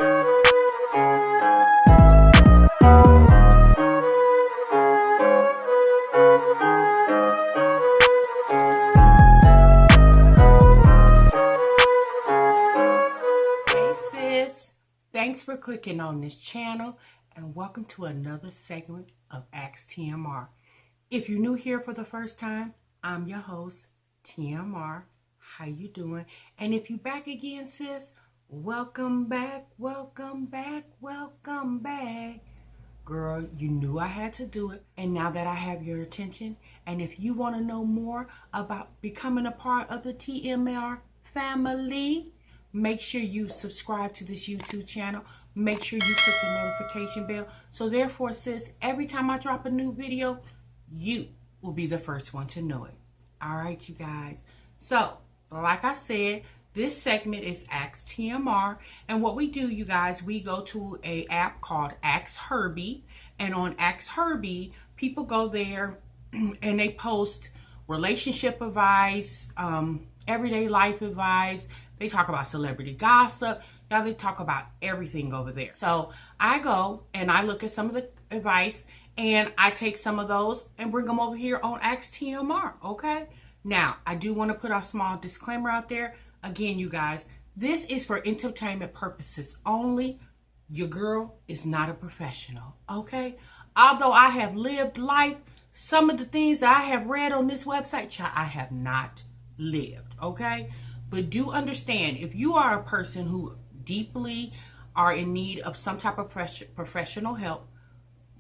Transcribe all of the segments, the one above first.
Thanks for clicking on this channel and welcome to another segment of Ask TMR. If you're new here for the first time, I'm your host, TMR. How you doing? And if you're back again, sis, welcome back, welcome back, welcome back. Girl, you knew I had to do it. And now that I have your attention, and if you want to know more about becoming a part of the TMR family, make sure you subscribe to this YouTube channel. Make sure you click the notification bell. So therefore, sis, every time I drop a new video, you will be the first one to know it. All right, you guys. So, like I said, this segment is Ask TMR. And what we do, you guys, we go to an app called Ask Herbie. And on Ask Herbie, people go there and they post relationship advice, everyday life advice. They talk about celebrity gossip. Now they talk about everything over there. So I go and I look at some of the advice and I take some of those and bring them over here on Ask TMR, okay? Now, I do want to put a small disclaimer out there. Again, you guys, this is for entertainment purposes only. Your girl is not a professional, okay? Although I have lived life, some of the things that I have read on this website, I have not lived, okay? But do understand, if you are a person who deeply are in need of some type of professional help,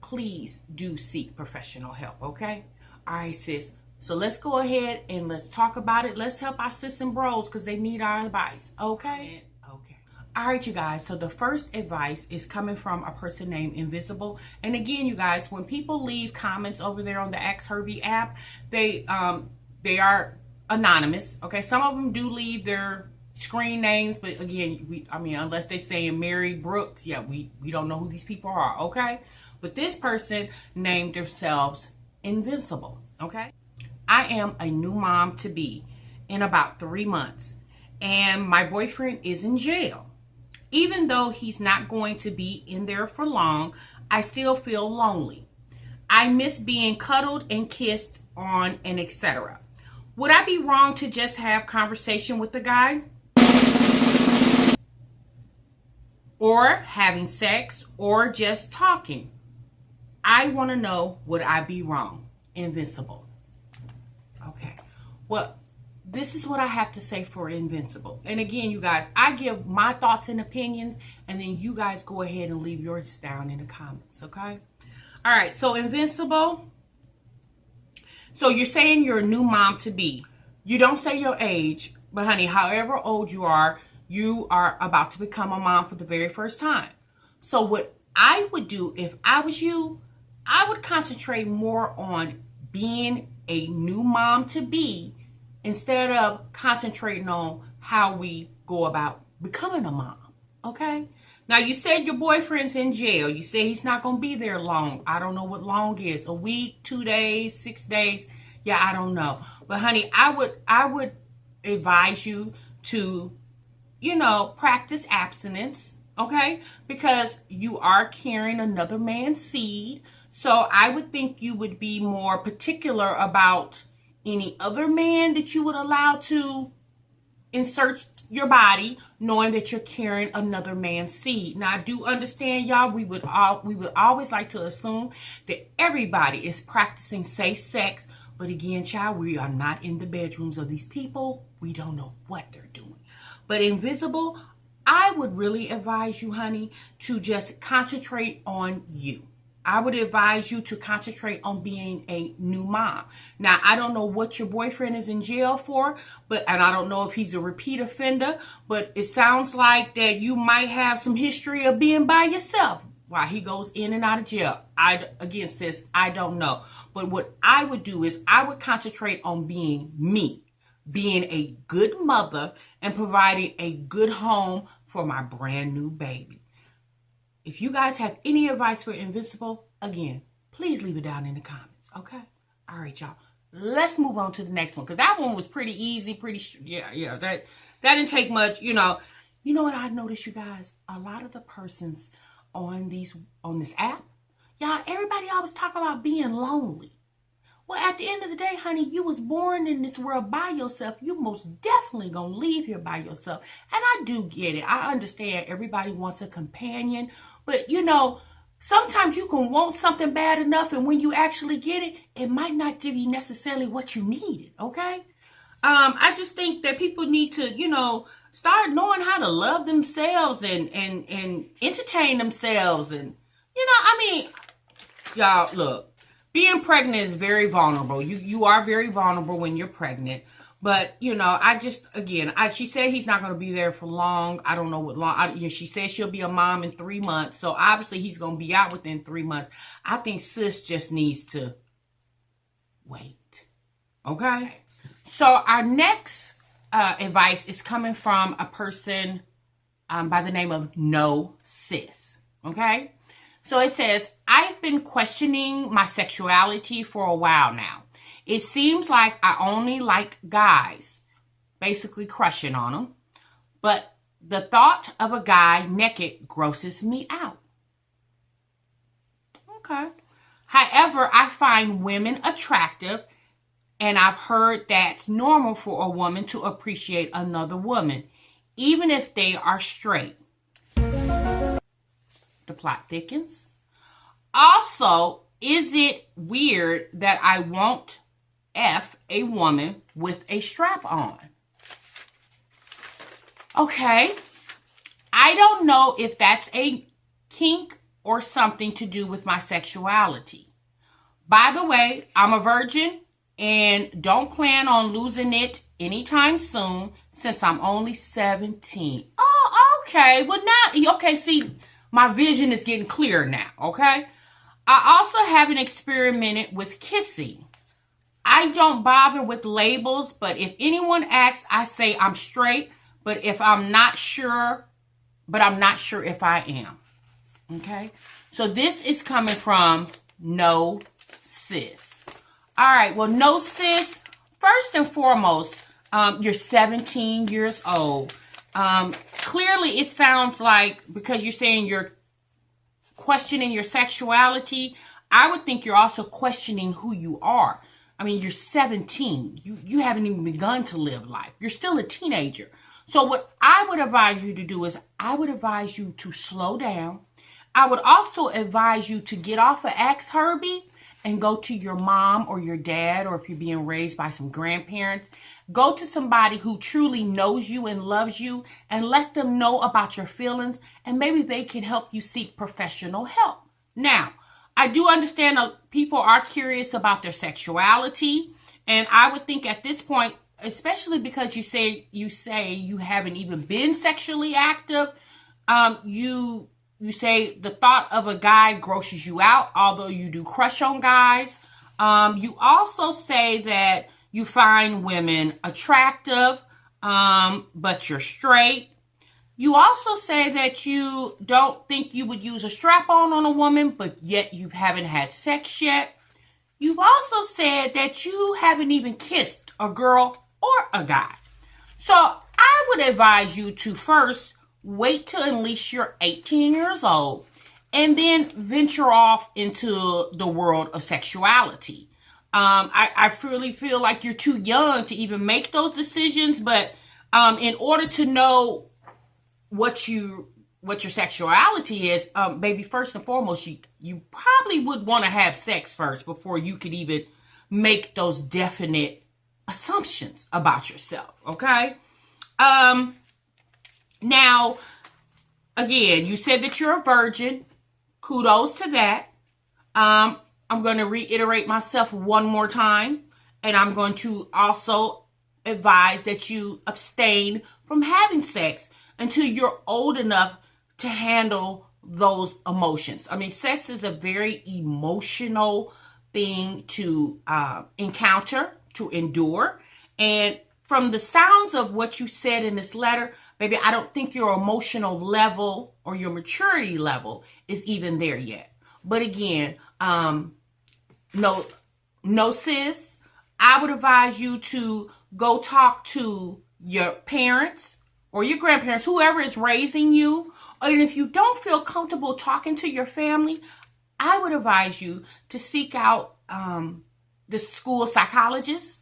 please do seek professional help, okay? All right, sis. So let's go ahead and let's talk about it. Let's help our sis and bros because they need our advice, okay? Okay. All right, you guys. So the first advice is coming from a person named Invisible. And again, you guys, when people leave comments over there on the Ask Herbie app, they are anonymous, okay? Some of them do leave their screen names, but again, unless they say Mary Brooks, yeah, we don't know who these people are, okay? But this person named themselves Invincible, okay? I am a new mom to be in about 3 months, and my boyfriend is in jail. Even though he's not going to be in there for long, I still feel lonely. I miss being cuddled and kissed on and etc. Would I be wrong to just have conversation with the guy? Or having sex or just talking? I want to know, would I be wrong? Invincible. Okay. Well, this is what I have to say for Invincible. And again, you guys, I give my thoughts and opinions, and then you guys go ahead and leave yours down in the comments, okay? All right, so Invincible. So you're saying you're a new mom to be. You don't say your age, but honey, however old you are about to become a mom for the very first time. So what I would do if I was you, I would concentrate more on being a new mom to be instead of concentrating on how we go about becoming a mom, okay? Now, you said your boyfriend's in jail. You said he's not going to be there long. I don't know what long is. A week, 2 days, 6 days. Yeah, I don't know. But honey, I would advise you to, practice abstinence, okay? Because you are carrying another man's seed. So I would think you would be more particular about any other man that you would allow to insert your body, knowing that you're carrying another man's seed. Now, I do understand, y'all, we would always like to assume that everybody is practicing safe sex. But again, child, we are not in the bedrooms of these people. We don't know what they're doing. But Invisible, I would really advise you, honey, to just concentrate on you. I would advise you to concentrate on being a new mom. Now, I don't know what your boyfriend is in jail for, and I don't know if he's a repeat offender, but it sounds like that you might have some history of being by yourself while he goes in and out of jail. Again, sis, I don't know. But what I would do is I would concentrate on being me, being a good mother and providing a good home for my brand new baby. If you guys have any advice for Invincible, again, please leave it down in the comments, okay? All right, y'all. Let's move on to the next one, because that one was pretty easy, that didn't take much, You know what I noticed, you guys? A lot of the persons on this app, y'all, everybody always talk about being lonely. Well, at the end of the day, honey, you was born in this world by yourself. You most definitely gonna leave here by yourself. And I do get it. I understand everybody wants a companion. But, you know, sometimes you can want something bad enough, and when you actually get it, it might not give you necessarily what you needed, okay? I just think that people need to, you know, start knowing how to love themselves and entertain themselves. And, you know, I mean, y'all, look, being pregnant is very vulnerable. You are very vulnerable when you're pregnant. But, you know, she said he's not going to be there for long. I don't know what long. She said she'll be a mom in 3 months. So obviously he's going to be out within 3 months. I think sis just needs to wait. Okay? So our next advice is coming from a person by the name of No Sis. Okay? So it says, I've been questioning my sexuality for a while now. It seems like I only like guys, basically crushing on them. But the thought of a guy naked grosses me out. Okay. However, I find women attractive, and I've heard that's normal for a woman to appreciate another woman, even if they are straight. The plot thickens. Also, is it weird that I won't F a woman with a strap on? Okay. I don't know if that's a kink or something to do with my sexuality. By the way, I'm a virgin and don't plan on losing it anytime soon since I'm only 17. Oh, okay. Well, now, okay, see, my vision is getting clearer now, okay? I also haven't experimented with kissing. I don't bother with labels, but if anyone asks, I say I'm straight, but I'm not sure if I am. Okay? So this is coming from No Sis. All right, well, No Sis, first and foremost, you're 17 years old. Clearly, it sounds like, because you're saying you're questioning your sexuality, I would think you're also questioning who you are. I mean, you're 17. You haven't even begun to live life. You're still a teenager. So what I would advise you to do is I would advise you to slow down. I would also advise you to get off of Ask Herbie and go to your mom or your dad, or if you're being raised by some grandparents, go to somebody who truly knows you and loves you and let them know about your feelings, and maybe they can help you seek professional help. Now, I do understand people are curious about their sexuality, and I would think at this point, especially because you say you haven't even been sexually active, you say the thought of a guy grosses you out, although you do crush on guys. You also say that you find women attractive, but you're straight. You also say that you don't think you would use a strap-on a woman, but yet you haven't had sex yet. You've also said that you haven't even kissed a girl or a guy. So I would advise you to first wait till at least you're 18 years old and then venture off into the world of sexuality. I really feel like you're too young to even make those decisions, but in order to know what your sexuality is, baby, first and foremost, you probably would want to have sex first before you could even make those definite assumptions about yourself, okay? Now, again, you said that you're a virgin. Kudos to that. I'm going to reiterate myself one more time, and I'm going to also advise that you abstain from having sex until you're old enough to handle those emotions. I mean, sex is a very emotional thing to encounter, to endure. And from the sounds of what you said in this letter, baby, I don't think your emotional level or your maturity level is even there yet. But again, no sis, I would advise you to go talk to your parents or your grandparents, whoever is raising you, and if you don't feel comfortable talking to your family, I would advise you to seek out the school psychologist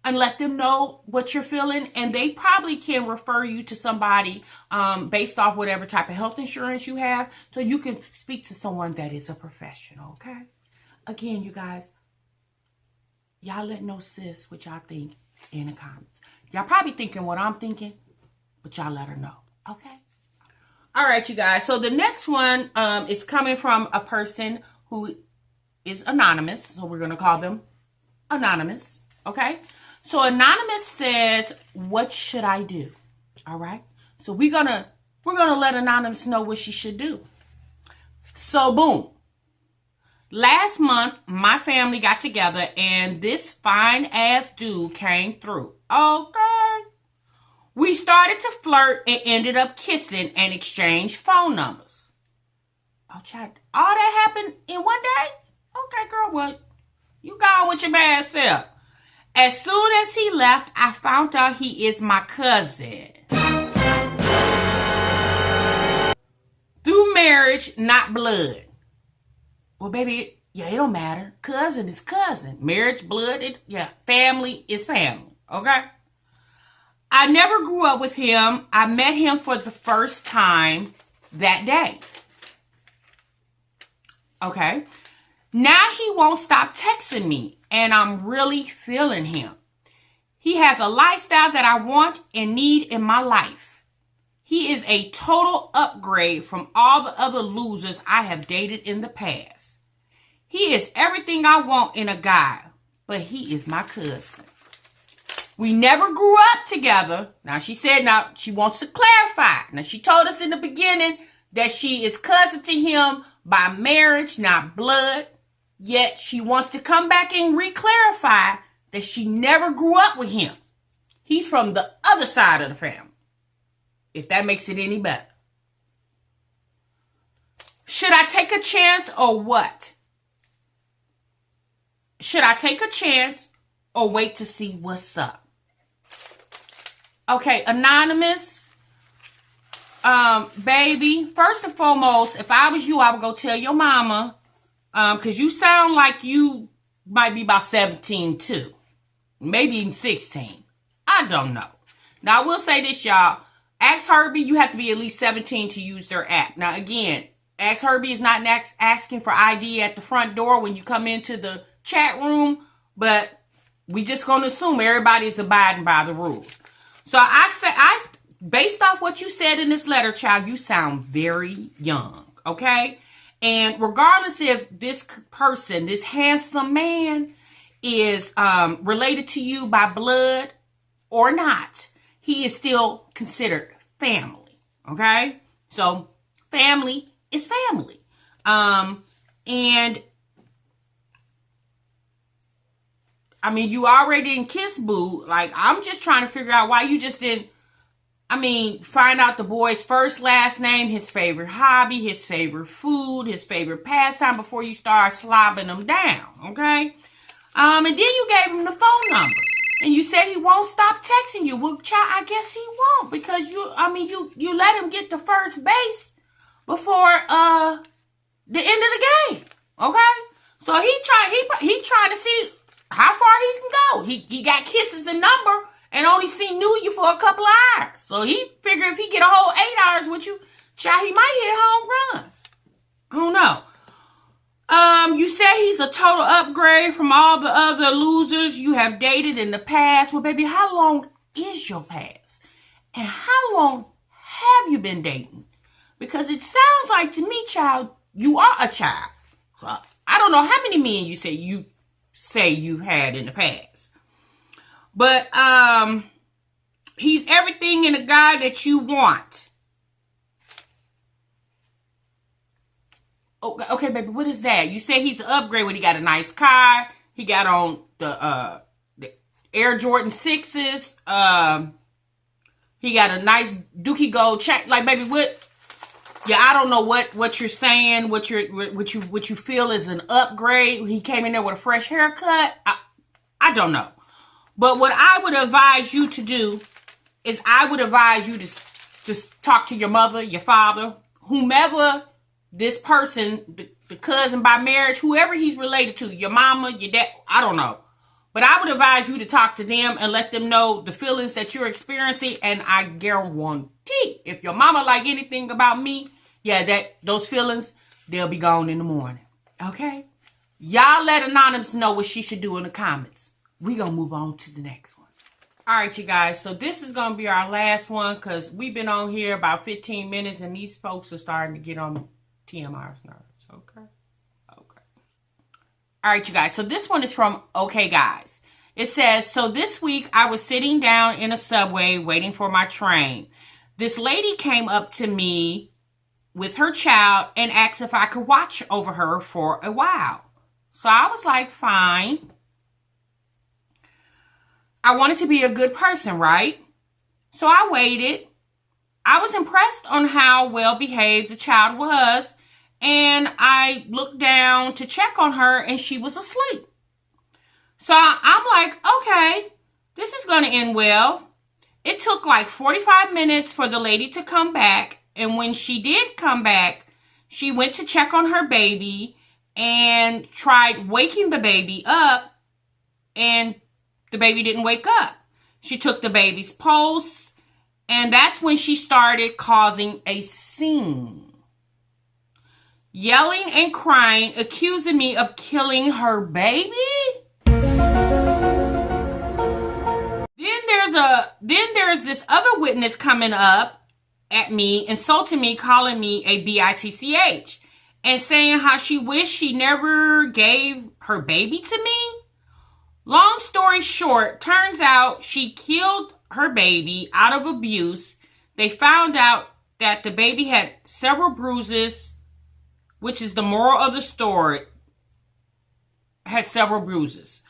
and let them know what you're feeling, and they probably can refer you to somebody based off whatever type of health insurance you have, so you can speak to someone that is a professional, okay? Again, you guys, y'all let know sis what y'all think in the comments. Y'all probably thinking what I'm thinking, but y'all let her know, okay? All right, you guys. So the next one is coming from a person who is anonymous. So we're going to call them Anonymous, okay? So Anonymous says, what should I do? All right? So we're going to let Anonymous know what she should do. So boom. Last month, my family got together and this fine ass dude came through. Okay. We started to flirt and ended up kissing and exchanged phone numbers. Oh, child, all that happened in one day? Okay, girl, well, you gone with your bad self. As soon as he left, I found out he is my cousin. Through marriage, not blood. Well, baby, yeah, it don't matter. Cousin is cousin. Marriage, blood, family is family, okay? I never grew up with him. I met him for the first time that day. Okay. Now he won't stop texting me, and I'm really feeling him. He has a lifestyle that I want and need in my life. He is a total upgrade from all the other losers I have dated in the past. He is everything I want in a guy, but he is my cousin. We never grew up together. Now, she said she wants to clarify. Now, she told us in the beginning that she is cousin to him by marriage, not blood. Yet, she wants to come back and re-clarify that she never grew up with him. He's from the other side of the family. If that makes it any better. Should I take a chance or what? Should I take a chance or wait to see what's up? Okay, Anonymous, baby, first and foremost, if I was you, I would go tell your mama, because you sound like you might be about 17 too, maybe even 16. I don't know. Now, I will say this, y'all. Ask Herbie, you have to be at least 17 to use their app. Now, again, Ask Herbie is not asking for ID at the front door when you come into the chat room, but we just going to assume everybody's abiding by the rules. So based off what you said in this letter, child, you sound very young, okay? And regardless if this person, this handsome man, is related to you by blood or not, he is still considered family, okay? So family is family. And I mean, you already didn't kiss boo. Like, I'm just trying to figure out why you just didn't, find out the boy's first, last name, his favorite hobby, his favorite food, his favorite pastime before you start slobbing him down, okay? And then you gave him the phone number. And you said he won't stop texting you. Well, child, I guess he won't because you let him get to first base before the end of the game, okay? So he trying to see how far he can go. He got kisses and number and only knew you for a couple of hours. So he figured if he get a whole 8 hours with you, child, he might hit a home run. I don't know. You said he's a total upgrade from all the other losers you have dated in the past. Well, baby, how long is your past? And how long have you been dating? Because it sounds like to me, child, you are a child. So I don't know how many men you say you had in the past. But he's everything in a guy that you want. Okay, baby, what is that? You say he's an upgrade when he got a nice car. He got on the Air Jordan 6s. He got a nice Dookie Gold check. Like, baby, what? Yeah, I don't know what you're saying. What you feel is an upgrade. He came in there with a fresh haircut. I don't know. But what I would advise you to do is I would advise you to just talk to your mother, your father, whomever this person, the cousin by marriage, whoever he's related to, your mama, your dad, I don't know. But I would advise you to talk to them and let them know the feelings that you're experiencing. And I guarantee, if your mama like anything about me, yeah, those feelings, they'll be gone in the morning. Okay? Y'all let Anonymous know what she should do in the comments. We're going to move on to the next one. All right, you guys. So this is going to be our last one because we've been on here about 15 minutes and these folks are starting to get on TMR's nerves. Okay? Okay. All right, you guys. So this one is from Okay Guys. It says, so this week I was sitting down in a subway waiting for my train. This lady came up to me with her child and asked if I could watch over her for a while. So I was like, fine. I wanted to be a good person, right? So I waited. I was impressed on how well behaved the child was, and I looked down to check on her and she was asleep. So I'm like, okay, this is going to end well. It took like 45 minutes for the lady to come back. And when she did come back, she went to check on her baby and tried waking the baby up, and the baby didn't wake up. She took the baby's pulse, and that's when she started causing a scene. Yelling and crying, accusing me of killing her baby. Then there's this other witness coming up at me, insulting me, calling me a bitch, and saying how she wished she never gave her baby to me. Long story short, turns out she killed her baby out of abuse. They found out that the baby had several bruises, which is the moral of the story, had several bruises.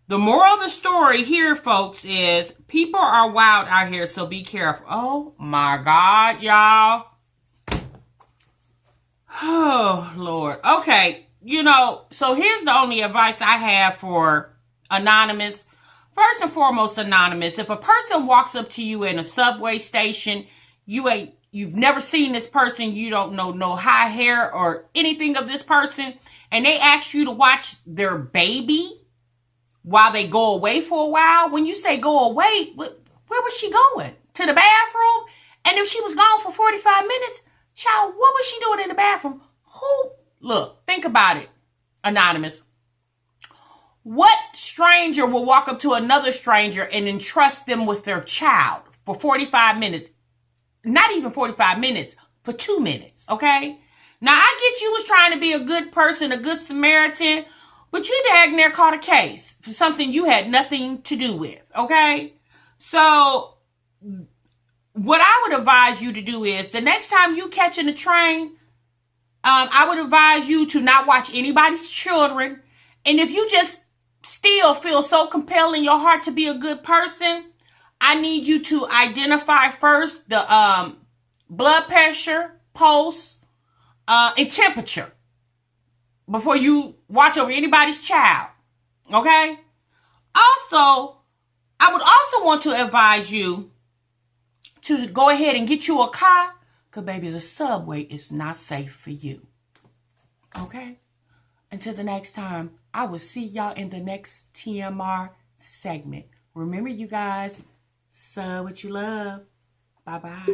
The moral of the story here, folks, is people are wild out here, so be careful. Oh, my God, y'all. Oh, Lord. Okay, so here's the only advice I have for Anonymous. First and foremost, Anonymous, if a person walks up to you in a subway station, you've never seen this person, you don't know no high hair or anything of this person, and they ask you to watch their baby while they go away for a while. When you say go away, where was she going? To the bathroom? And if she was gone for 45 minutes, child, what was she doing in the bathroom? Look, think about it, Anonymous. What stranger will walk up to another stranger and entrust them with their child for 45 minutes? Not even 45 minutes, for 2 minutes, okay? Now, I get you was trying to be a good person, a good Samaritan, but you dang near caught a case for something you had nothing to do with, okay? So, what I would advise you to do is, the next time you catching a train, I would advise you to not watch anybody's children. And if you just still feel so compelled in your heart to be a good person, I need you to identify first the blood pressure, pulse, and temperature before you watch over anybody's child. Okay? Also, I would also want to advise you to go ahead and get you a car, because, baby, the subway is not safe for you. Okay? Until the next time, I will see y'all in the next TMR segment. Remember, you guys, sub what you love. Bye-bye.